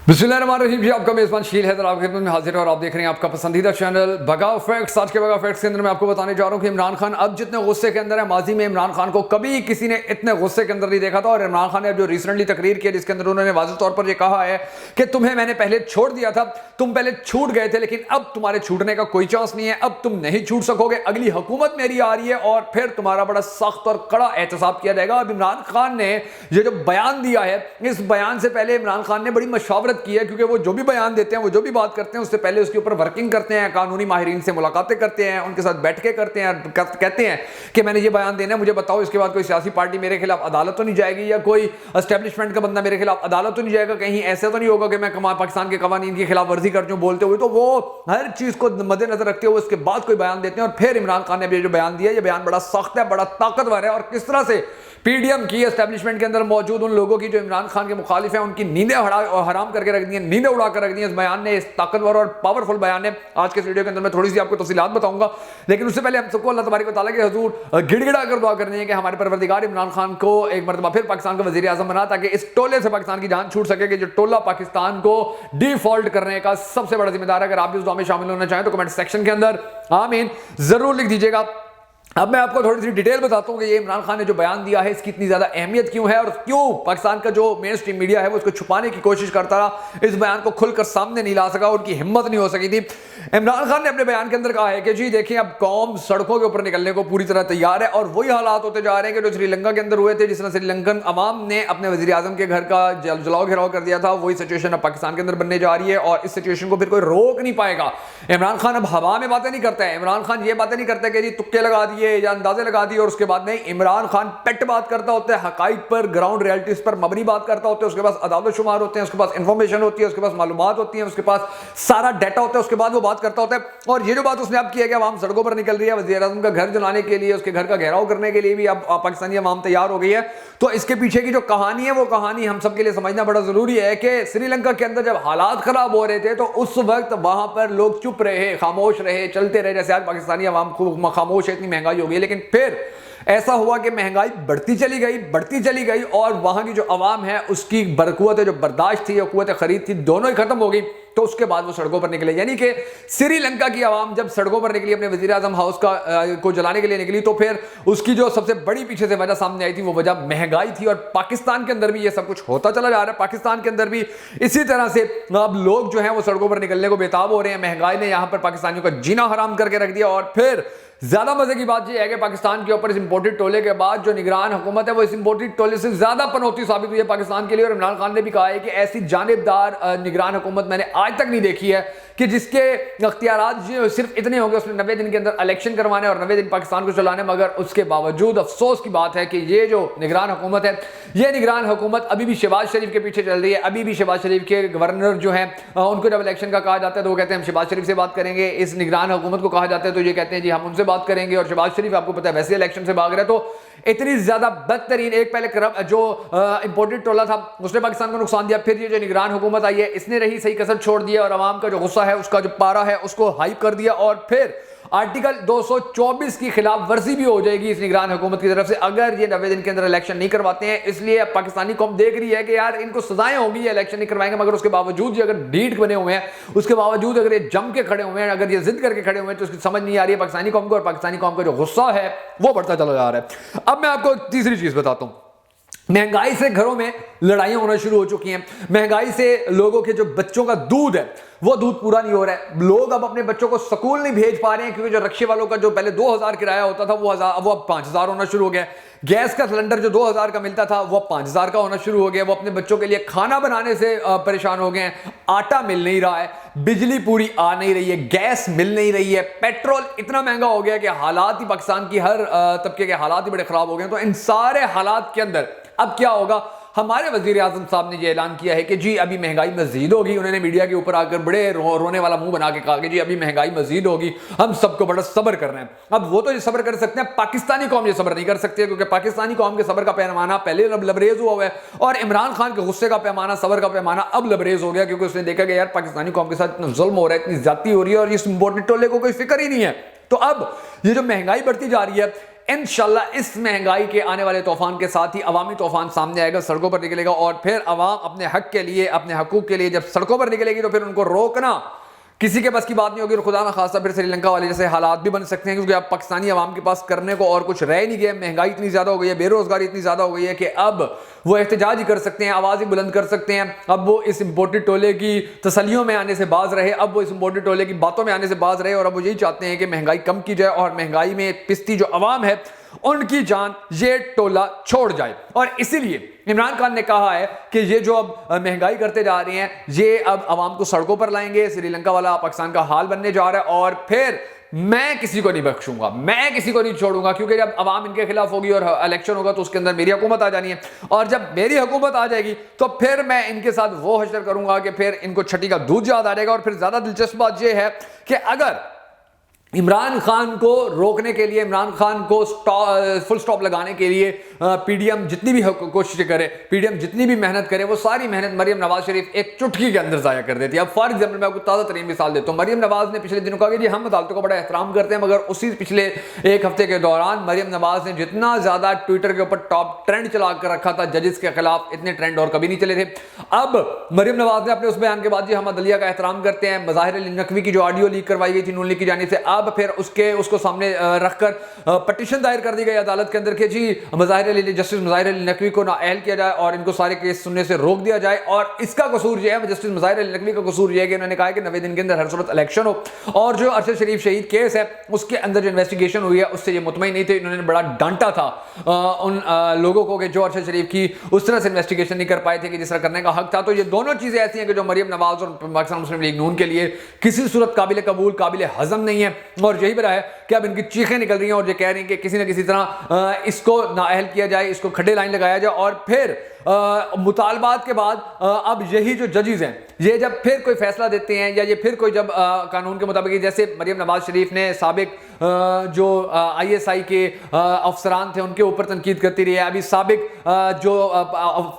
बिस्मिल्लाहिर्रहमानिर्रहीम जी, आपका मेज़बान शील हैदर आपकी खिदमत में हाजिर है और आप देख रहे हैं आपका पसंदीदा चैनल बगाव फैक्ट्स। आज के बगाव फैक्ट्स के अंदर मैं आपको बताने जा रहा हूं कि इमरान खान अब जितने गुस्से के अंदर है, माजी में इमरान खान को कभी किसी ने इतने गुस्से के अंदर नहीं देखा था। और इमरान खान ने अब जो रिसेंटली तकरीर की जिसके अंदर उन्होंने वाज़ेह तौर पर यह कहा है कि तुम्हें मैंने पहले छोड़ दिया था, तुम पहले छूट गए थे, लेकिन अब तुम्हारे छूटने का कोई चांस नहीं है, अब तुम नहीं छूट सकोगे। अगली हुकूमत मेरी आ रही है और फिर तुम्हारा बड़ा सख्त और कड़ा एहतसाब किया जाएगा। अब इमरान खान ने ये जो बयान दिया है, इस बयान से पहले इमरान खान ने बड़ी मशावरत की है, क्योंकि वो जो भी बयान देते हैं, वो जो भी बात करते हैं, उससे पहले उसके ऊपर वर्किंग करते हैं, कानूनी माहिरीन से मुलाकातें करते हैं, उनके साथ बैठकें करते हैं, कहते हैं कि मैंने ये बयान देना है, मुझे बताओ। इसके बाद कोई सियासी पार्टी मेरे खिलाफ अदालत तो नहीं जाएगी, या कोई एस्टेब्लिशमेंट का बंदा मेरे खिलाफ अदालत तो नहीं जाएगा, कहीं ऐसा तो नहीं होगा कि मैं पाकिस्तान के कवानीन की खिलाफ वर्जी कर दूं बोलते हुए। तो वो हर चीज को मद्देनजर रखते हुए उसके बाद कोई बयान देते हैं। और फिर इमरान खान ने जो बयान दिया, ये बयान बड़ा सख्त है, बड़ा ताकतवर है, और किस तरह से पीडीएम की एस्टेब्लिशमेंट के अंदर मौजूद उन लोगों की जो इमरान खान के मुखालिफ हैं, उनकी नींदें हराम करके रख दी हैं, नींदें उड़ा कर रख दी हैं इस बयान ने, इस ताकतवर और पावरफुल बयान ने। आज के इस वीडियो के अंदर मैं थोड़ी सी आपको तफसीलात बताऊंगा, लेकिन उससे पहले हम सबको अल्लाह तबारक व तआला के हुजूर गिड़गिड़ा कर दुआ करनी है कि हमारे परवरदिगार इमरान खान को एक मरतबा फिर पाकिस्तान का वजीर आजम बना, ताकि इस टोले से पाकिस्तान की जान छूट सके, कि जो टोला पाकिस्तान को डिफॉल्ट करने का सबसे बड़ा जिम्मेदार है। अगर आप भी उस दुआ में शामिल होना चाहें तो कमेंट सेक्शन के अंदर आमीन जरूर लिख दीजिएगा। अब मैं आपको थोड़ी सी डिटेल बताता हूं कि ये इमरान खान ने जो बयान दिया है, इसकी इतनी ज्यादा अहमियत क्यों है, और क्यों पाकिस्तान का जो मेन स्ट्रीम मीडिया है वो उसको छुपाने की कोशिश करता रहा, इस बयान को खुलकर सामने नहीं ला सका, उनकी हिम्मत नहीं हो सकी थी। इमरान खान ने अपने बयान के अंदर कहा है कि जी देखिए, अब कौम सड़कों के ऊपर निकलने को पूरी तरह तैयार है, और वही हालात होते जा रहे हैं कि जो श्रीलंका के अंदर हुए थे, जिस तरह श्रीलंकन अवाम ने अपने वजीर आजम के घर का जलाओ घेराव कर दिया था, वही सिचुएशन अब पाकिस्तान के अंदर बनने जा रही है, और इस सिचुएशन को फिर कोई रोक नहीं पाएगा। इमरान खान अब हवा में बातें नहीं करता है, इमरान खान ये बातें नहीं करता कि जी तुक्के लगा दिए या अंदाजे लगा दिए और उसके बाद नहीं। इमरान खान पेट बात करता होता है, हकाइक पर, ग्राउंड रियलिटीज पर मबनी बात करता होता है, उसके पास अदालत शुमार होते हैं, उसके पास इंफॉर्मेशन होती है, उसके पास मालूमात होती है, उसके पास सारा डाटा होता है, उसके बाद वो बात करता होता है। और ये जो बात उसने अब की है कि आवाम सड़कों पर निकल रही है, वज़ीर आज़म का घर जलाने के लिए, उसके घर का घेराव करने के लिए भी अब पाकिस्तानी आवाम तैयार हो गई है। तो इसके पीछे की जो कहानी है, वो कहानी हम सबके लिए समझना बड़ा जरूरी है कि श्रीलंका के अंदर जब हालात खराब हो रहे थे, तो उस वक्त वहां पर लोग चुप रहे, खामोश रहे, चलते रहे। जैसे आज पाकिस्तानी आवाम खूब खामोश है, इतनी महंगाई हो गई, लेकिन फिर ऐसा हुआ कि महंगाई बढ़ती चली गई, और वहां की जो आवाम है उसकी बरकुवत जो बर्दाश्त थी, कुव्वत खरीद थी, दोनों ही खत्म हो गई। तो उसके बाद वो सड़कों पर निकले, यानी कि श्रीलंका की आवाम जब सड़कों पर निकली, अपने वजीर आजम हाउस को जलाने के लिए निकली, तो फिर उसकी जो सबसे बड़ी पीछे से वजह सामने आई थी, वो वजह महंगाई थी। और पाकिस्तान के अंदर भी ये सब कुछ होता चला जा रहा है, पाकिस्तान के अंदर भी इसी तरह से अब लोग जो हैं वो सड़कों पर निकलने को बेताब हो रहे हैं। महंगाई ने यहां पर पाकिस्तानियों का जीना हराम करके रख दिया। और फिर ज्यादा मजे की बात यह है कि पाकिस्तान के ऊपर इस इंपोर्टेड टोले के बाद जो निगरान हुकूमत है, वो इस इंपोर्टेड टोले से ज्यादा पनौती साबित हुई है पाकिस्तान के लिए। और इमरान खान ने भी कहा है कि ऐसी जानिबदार निगरान हुकूमत मैंने आज तक नहीं देखी है, कि जिसके अख्तियारात सिर्फ इतने होंगे, उसने 90 दिन के अंदर इलेक्शन करवाने और 90 दिन पाकिस्तान को चलाने। मगर उसके बावजूद अफसोस की बात है कि ये जो निगरान हुकूमत है, ये निगरान हुकूमत अभी भी शहबाज शरीफ के पीछे चल रही है। अभी भी शहबाज शरीफ के गवर्नर जो है, उनको जब इलेक्शन का कहा जाता है तो वो कहते हैं हम शहबाज शरीफ से बात करेंगे। इस निगरान हुकूमत को कहा जाता है तो ये कहते हैं जी हम उनसे बात करेंगे। और शहबाज शरीफ आपको पता है वैसे इलेक्शन से भाग रहे। तो इतनी ज्यादा बदतरीन, एक पहले जो इंपोर्टेड टोला था उसने पाकिस्तान को नुकसान दिया, फिर ये जो निगरान हुकूमत आई है इसने रही सही कसर छोड़ दिया, और आवाम का जो गुस्सा है, उसका जो पारा है, उसको हाइप कर दिया। और फिर आर्टिकल 224 की खिलाफ वर्जी भी हो जाएगी इस निगरान हुकूमत की तरफ से, अगर ये 90 दिन के अंदर इलेक्शन नहीं करवाते हैं। इसलिए अब पाकिस्तानी कौम देख रही है कि यार इनको सजाएं होंगी, ये इलेक्शन नहीं करवाएंगे, मगर उसके बावजूद ये अगर ढीठ बने हुए हैं, उसके बावजूद अगर ये जम के खड़े हुए हैं, अगर ये जिद करके खड़े हुए हैं, तो उसकी समझ नहीं आ रही है पाकिस्तानी कौम को, और पाकिस्तानी कौम का जो गुस्सा है वो बढ़ता चला जा रहा है। अब मैं आपको तीसरी चीज बताता हूं। महंगाई से घरों में लड़ाइयां होना शुरू हो चुकी हैं। महंगाई से लोगों के जो बच्चों का दूध है, वो दूध पूरा नहीं हो रहा है। लोग अब अपने बच्चों को स्कूल नहीं भेज पा रहे हैं, क्योंकि जो रिक्शे वालों का जो पहले 2000 किराया होता था, वो अब 5000 होना शुरू हो गया। गैस का सिलेंडर जो 2000 का मिलता था, वो 5000 का होना शुरू हो गया। वो अपने बच्चों के लिए खाना बनाने से परेशान हो गए हैं। आटा मिल नहीं रहा है, बिजली पूरी आ नहीं रही है, गैस मिल नहीं रही है, पेट्रोल इतना महंगा हो गया कि हालात ही पाकिस्तान की हर तबके के हालात ही बड़े खराब हो गए। तो इन सारे हालात के अंदर अब क्या होगा? हमारे वजीर आजम साहब ने ये ऐलान किया है कि जी अभी महंगाई मजीद होगी। उन्होंने मीडिया के ऊपर आकर बड़े रोने वाला मुंह बना के कहा कि जी अभी महंगाई मजीद होगी, हम सबको बड़ा सब्र कर रहे हैं। अब वो तो ये सब्र कर सकते हैं, पाकिस्तानी कौम ये सब्र नहीं कर सकती है, क्योंकि पाकिस्तानी कौम के सब्र का पैमाना पहले लबरेज हुआ है, और इमरान खान के गुस्से का पैमाना, सब्र का पैमाना अब लबरेज हो गया, क्योंकि उसने देखा कि यार पाकिस्तानी कौम के साथ इतना जुल्म हो रहा है, इतनी ज्यादती हो रही है, और इस इंपोर्टेड टोले को कोई फिक्र ही नहीं है। तो अब ये जो महंगाई बढ़ती जा रही है, انشاءاللہ اس مہنگائی کے آنے والے طوفان کے ساتھ ہی عوامی طوفان سامنے آئے گا, سڑکوں پر نکلے گا, اور پھر عوام اپنے حق کے لیے, اپنے حقوق کے لیے جب سڑکوں پر نکلے گی تو پھر ان کو روکنا کسی کے بس کی بات نہیں ہوگی, اور خدا نہ خواستہ پھر سری لنکا والے جیسے حالات بھی بن سکتے ہیں, کیونکہ اب پاکستانی عوام کے پاس کرنے کو اور کچھ رہ نہیں گیا. مہنگائی اتنی زیادہ ہو گئی ہے, بے روزگاری اتنی زیادہ ہو گئی ہے کہ اب وہ احتجاج ہی کر سکتے ہیں, آواز ہی بلند کر سکتے ہیں. اب وہ اس امپورٹڈ ٹولے کی تسلیوں میں آنے سے باز رہے, اب وہ اس امپورٹڈ ٹولے کی باتوں میں آنے سے باز رہے, اور اب وہ یہی چاہتے ہیں کہ مہنگائی کم کی جائے اور مہنگائی میں پستی جو عوام ہے ان کی جان یہ ٹولہ چھوڑ جائے. اور اسی لیے عمران خان نے کہا ہے کہ یہ جو اب مہنگائی کرتے جا رہی ہیں یہ اب عوام کو سڑکوں پر لائیں گے, سری لنکا والا پاکستان کا حال بننے جا رہا ہے, اور پھر میں کسی کو نہیں بخشوں گا, میں کسی کو نہیں چھوڑوں گا, کیونکہ جب عوام ان کے خلاف ہوگی اور الیکشن ہوگا تو اس کے اندر میری حکومت آ جانی ہے, اور جب میری حکومت آ جائے گی تو پھر میں ان کے ساتھ وہ حشر کروں گا کہ پھر ان کو چھٹی کا دودھ یاد آ جائے گا. اور پھر زیادہ دلچسپ بات یہ ہے کہ اگر عمران خان کو روکنے کے لیے, عمران خان کو فل سٹاپ لگانے کے لیے پی ڈی ایم جتنی بھی کوشش کرے, پی ڈی ایم جتنی بھی محنت کرے, وہ ساری محنت مریم نواز شریف ایک چٹکی کے اندر ضائع کر دیتی ہے. اب فار ایگزامپل میں آپ کو تازہ ترین مثال دیتا ہوں. مریم نواز نے پچھلے دنوں کہا کہ جی ہم عدالتوں کا بڑا احترام کرتے ہیں, مگر اسی پچھلے ایک ہفتے کے دوران مریم نواز نے جتنا زیادہ ٹویٹر کے اوپر ٹاپ ٹرینڈ چلا کر رکھا تھا ججز کے خلاف, اتنے ٹرینڈ اور کبھی نہیں چلے تھے. اب مریم نواز نے اپنے اس بیان کے بعد جی ہم عدلیہ کا احترام کرتے ہیں, مظاہر علی نقوی کی جو آڈیو لیک کروائی گئی تھی نون لیگ کی جانب سے, اب پھر اس کو سامنے رکھ کر پٹیشن دائر کر دی گئی عدالت کے اندر کہ جی جسٹس مظاہر علی نقوی کو نااہل کیا جائے اور ان کو سارے کیس سننے سے روک دیا جائے. اور اس کا قصور یہ ہے, جسٹس مظاہر علی نقوی کا قصور یہ ہے کہ انہوں نے کہا ہے کہ 90 دن کے اندر ہر صورت الیکشن ہو, اور جو ارشد شریف شہید کیس ہے اس کے اندر جو انویسٹیگیشن ہوئی ہے اس سے یہ مطمئن نہیں تھے. انہوں نے بڑا ڈانٹا تھا ان لوگوں کو کہ جو ارشد شریف کی اس طرح سے انویسٹیگیشن نہیں کر پائے تھے کہ جس طرح کرنے کا حق تھا. تو یہ دونوں چیزیں ایسی ہیں کہ جو مریم نواز اور پاکستان مسلم لیگ نون کے لیے کسی صورت قابل قبول, قابل ہضم نہیں ہے. اور یہی وجہ ہے کہ اب ان کی چیخیں نکل رہی ہیں اور یہ کہہ رہی ہیں کہ کسی نہ کسی طرح اس کو نااہل کیا جائے, اس کو کھڈے لائن لگایا جائے. اور پھر مطالبات کے بعد اب یہی جو ججز ہیں یہ جب پھر کوئی فیصلہ دیتے ہیں, یا یہ پھر کوئی جب قانون کے مطابق, جیسے مریم نواز شریف نے سابق جو آئی ایس آئی کے افسران تھے ان کے اوپر تنقید کرتی رہی ہے, ابھی سابق جو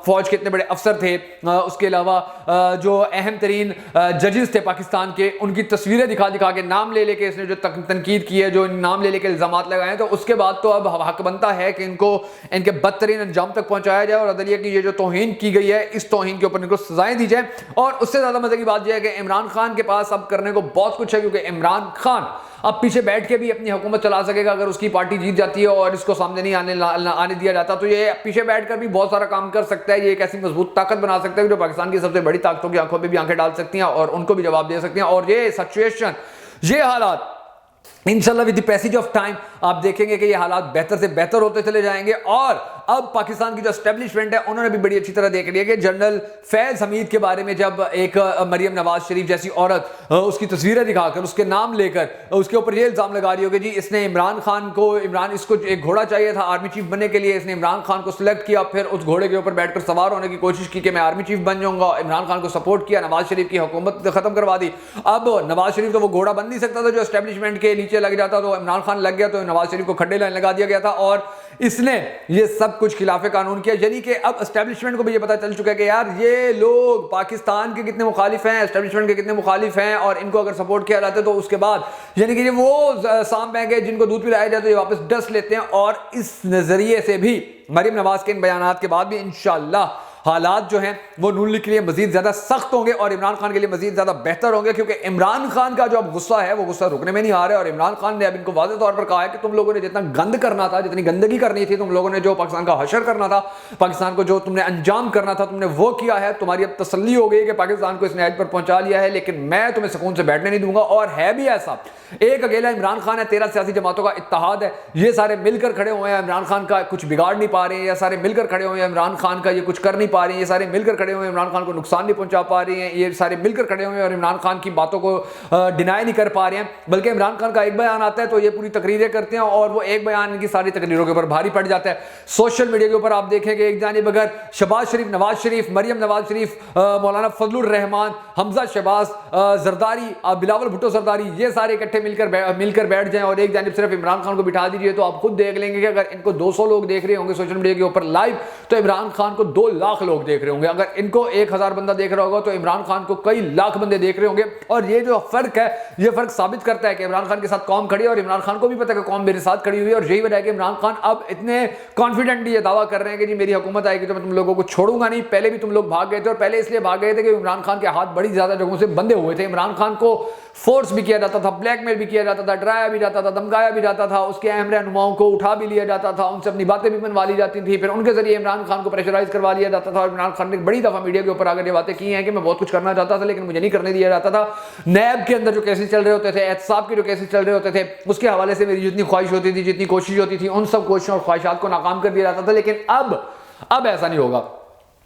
فوج کے اتنے بڑے افسر تھے, اس کے علاوہ جو اہم ترین ججز تھے پاکستان کے, ان کی تصویریں دکھا دکھا کے, نام لے لے کے اس نے جو تنقید کی ہے, جو نام لے لے کے الزامات لگائے ہیں, تو اس کے بعد تو اب حق بنتا ہے کہ ان کو ان کے بدترین انجام تک پہنچایا جائے, اور عدلیہ کی یہ جو توہین کی گئی ہے اس توہین کے اوپر ان کو سزائیں دی جائیں. اور اس سے زیادہ مزے کی بات یہ ہے کہ عمران خان کے پاس اب کرنے کو بہت کچھ ہے, کیونکہ عمران خان اب پیچھے بیٹھ کے بھی اپنی حکومت چلا سکے گا. اگر اس کی پارٹی جیت جاتی ہے اور اس کو سامنے نہیں آنے دیا جاتا تو یہ پیچھے بیٹھ کر بھی بہت سارا کام کر سکتا ہے. یہ ایک ایسی مضبوط طاقت بنا سکتا ہے جو پاکستان کی سب سے بڑی طاقتوں کی آنکھوں پہ بھی آنکھیں ڈال سکتی ہیں اور ان کو بھی جواب دے سکتی ہیں. اور یہ سچویشن, یہ حالات انشاءاللہ with the passage of time آپ دیکھیں گے کہ یہ حالات بہتر سے بہتر ہوتے چلے جائیں گے. اور اب پاکستان کی جو اسٹیبلشمنٹ ہے انہوں نے بھی بڑی اچھی طرح دیکھ لیا کہ جنرل فیض حمید کے بارے میں جب ایک مریم نواز شریف جیسی عورت اس کی تصویریں دکھا کر, اس کے نام لے کر اس کے اوپر یہ الزام لگا رہی ہو کہ جی اس نے عمران خان کو, اس کو ایک گھوڑا چاہیے تھا آرمی چیف بننے کے لیے, اس نے عمران خان کو سلیکٹ کیا, پھر اس گھوڑے کے اوپر بیٹھ کر سوار ہونے کی کوشش کی کہ میں آرمی چیف بن جاؤں گا, عمران خان کو سپورٹ کیا, نواز شریف کی حکومت ختم کروا دی. اب نواز شریف تو وہ گھوڑا بن نہیں سکتا تھا جو اسٹیبلشمنٹ کے نیچے لگ جاتا, تو عمران خان لگ گیا تو نواز شریف کو کھڈے لائن لگا دیا گیا تھا, اور اس نے یہ سب کچھ خلاف قانون کیا. یعنی کہ اب اسٹیبلشمنٹ کو بھی یہ پتا چل چکا ہے کہ یار یہ لوگ پاکستان کے کتنے مخالف ہیں, اسٹیبلشمنٹ کے کتنے مخالف ہیں, اور ان کو اگر سپورٹ کیا جاتا ہے تو اس کے بعد یعنی کہ یہ وہ سانپ ہیں جن کو دودھ پلایا جائے تو یہ واپس ڈس لیتے ہیں. اور اس نظریے سے بھی مریم نواز کے ان بیانات کے بعد بھی انشاءاللہ حالات جو ہیں وہ نون لیگ کے لیے مزید زیادہ سخت ہوں گے اور عمران خان کے لیے مزید زیادہ بہتر ہوں گے, کیونکہ عمران خان کا جو اب غصہ ہے وہ غصہ رکنے میں نہیں آ رہا ہے. اور عمران خان نے اب ان کو واضح طور پر کہا ہے کہ تم لوگوں نے جتنا گند کرنا تھا, جتنی گندگی کرنی تھی, تم لوگوں نے جو پاکستان کا حشر کرنا تھا, پاکستان کو جو تم نے انجام کرنا تھا تم نے وہ کیا ہے. تمہاری اب تسلی ہو گئی کہ پاکستان کو اس نے ایج پر پہنچا لیا ہے, لیکن میں تمہیں سکون سے بیٹھنے نہیں دوں گا. اور ہے بھی ایسا, ایک اکیلا عمران خان ہے, 13 سیاسی جماعتوں کا اتحاد ہے, یہ سارے مل کر کھڑے ہوئے ہیں, عمران خان کا کچھ بگاڑ نہیں پا رہے ہیں, یا سارے مل کر کھڑے ہوئے ہیں عمران خان کا یہ کچھ کر نہیں پا رہے ہیں, یہ سارے مل کر کھڑے ہوئے ہیں عمران خان کو نقصان نہیں پہنچا پا رہے ہیں, یہ سارے مل کر کھڑے ہوئے ہیں اور عمران خان کی باتوں کو ڈینائی نہیں کر پا رہے ہیں. بلکہ عمران خان کا ایک بیان آتا ہے تو یہ پوری تقریریں کرتے ہیں, اور وہ ایک بیان ان کی ساری تقریروں کے اوپر بھاری پڑ جاتا ہے. سوشل میڈیا کے اوپر آپ دیکھیں کہ ایک جانب اگر شہباز شریف, نواز شریف, مریم نواز شریف, مولانا فضل الرحمان, حمزہ شہباز, زرداری, بلاول بھٹو زرداری, یہ سارے اکٹھے مل کر بیٹھ جائیں اور ایک جانب صرف عمران خان کو بٹھا دیجیے, تو آپ خود دیکھ لیں گے کہ اگر ان کو 200 لوگ دیکھ رہے ہوں گے سوشل میڈیا کے اوپر لائیو, تو عمران خان کو 2 لاکھ लोग देख रहे होंगे। अगर इनको 1000 बंदा देख रहा होगा तो इमरान खान को कई लाख बंदे देख रहे होंगे। और ये जो फर्क है, ये फर्क साबित करता है कि इमरान खान के साथ कौम खड़ी है और इमरान खान को भी पता है कि कौम मेरे साथ खड़ी हुई है। और यही वजह है कि इमरान खान अब इतने कॉन्फिडेंटली ये दावा कर रहे हैं कि जी मेरी हुकूमत आएगी तो मैं तुम लोगों को छोड़ूंगा नहीं। पहले भी तुम लोग भाग गए थे, और पहले इसलिए भाग गए थे कि इमरान खान के हाथ बड़ी ज्यादा जगहों से बंधे हुए थे। इमरान खान को फोर्स भी किया जाता था, ब्लैकमेल भी किया जाता था, डराया भी जाता था, धमकाया भी जाता था, उसके अहम रहनुमाओं को उठा भी लिया जाता था, उनसे अपनी बातें भी मनवा ली जाती थी, फिर उनके जरिए इमरान खान को प्रेशराइज करवा लिया जाता था। और इमरान खान ने बड़ी दफा मीडिया के ऊपर आकर ये बातें की हैं कि मैं बहुत कुछ करना चाहता था लेकिन मुझे नहीं करने दिया जाता था। नैब के अंदर जो केसेस चल रहे होते थे, एहतसाब के जो केसेस चल रहे होते थे, उसके हवाले से मेरी जितनी ख्वाहिश होती थी, जितनी कोशिश होती थी, उन सब कोशिशों और ख्वाहिशात को नाकाम कर दिया जाता था। लेकिन अब ऐसा नहीं होगा।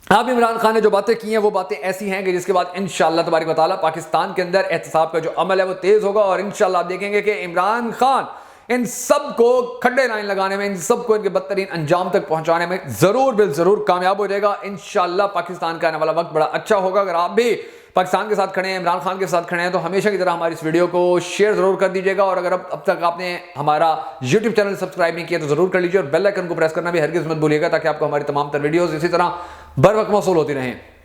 अब इमरान खान ने जो बातें की हैं वो बातें ऐसी हैं कि जिसके बाद इंशाअल्लाह तबारक व तआला पाकिस्तान के अंदर एहतसाब का जो अमल है वो तेज होगा। और इंशाअल्लाह आप देखेंगे कि इमरान खान इन सब को खड्डे लाइन लगाने में, इन सबको इनके बदतरीन अंजाम तक पहुंचाने में जरूर बिल जरूर कामयाब हो जाएगा। इंशाअल्लाह पाकिस्तान का आने वाला वक्त बड़ा अच्छा होगा। अगर आप भी पाकिस्तान के साथ खड़े हैं, इमरान खान के साथ खड़े हैं, तो हमेशा की तरह हमारी इस वीडियो को शेयर जरूर कर दीजिएगा। और अगर अब तक आपने हमारा YouTube चैनल सब्सक्राइब नहीं किया तो जरूर कर लीजिए, और बेल आइकन को प्रेस करना भी हरगिज़ मत भूलिएगा ताकि आपको हमारी तमाम तर वीडियोस इसी तरह बर वक्त मौसूल होती रहें।